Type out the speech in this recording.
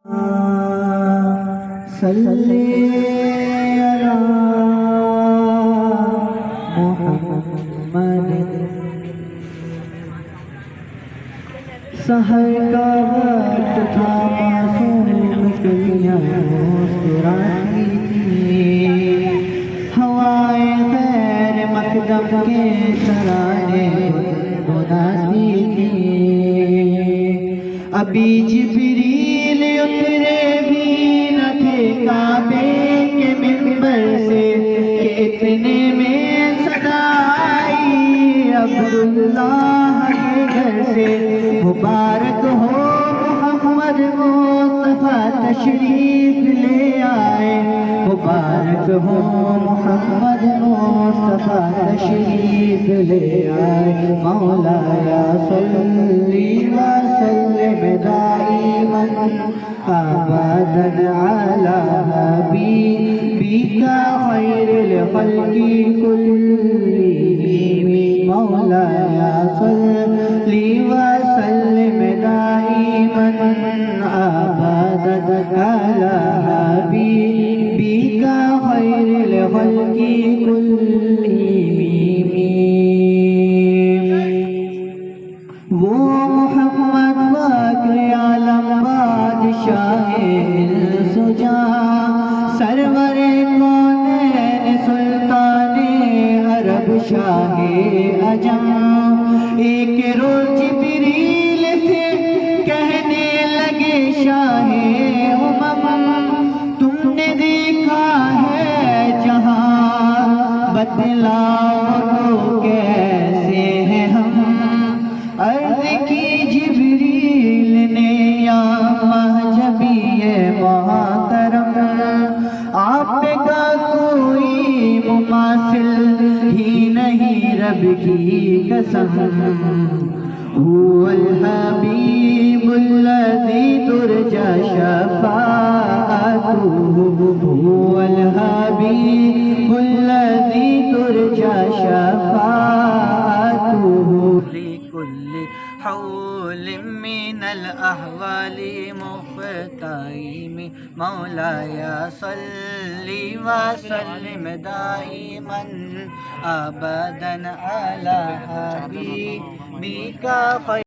صلی علی محمد۔ سحر کا وقت تھا، معصوم کلیاں مسکراتی تھی، ہوائیں خیر مقدم کے ترانے گنگناتی تھی۔ ابھی جبریل اترے بھی نہ تھے کعبے کے منبر سے کہ اتنے میں صدا آئی عبداللہ کے گھر سے۔ مبارک ہو محمد مصطفیٰ تشریف لے آئے، مبارک ہو محمد مصطفیٰ تشریف لے آئے۔ مولایا صلی وسلم دائما ابدا علی حبیبک خیر الخلق کلہم۔ مولایا صلی وسلم دائما ابدا علی حبیبک خیر الخلق کلہم۔ وہ محمد فخر عالم بادشاہ انس و جاں، سرور کونین سلطان عرب شاہ عجم۔ ایک روز جبریل سے کہنے لگے شاہ امم، تم نے دیکھا ہے جہاں، بتلاؤ تو کیسے ہیں ہم۔ عرض کی جبریل نے یا مہجبی محترم، آپ کا کوئی مماثل ہی نہیں رب کی قسم۔ هو الحبیب الذی ترجى شفاعته، هو الحبیب الذی ترجى شفاعته۔ لكل حول من الأحوال مختیم، مولاي صل وسلم دائما أبدا على حبيبك خير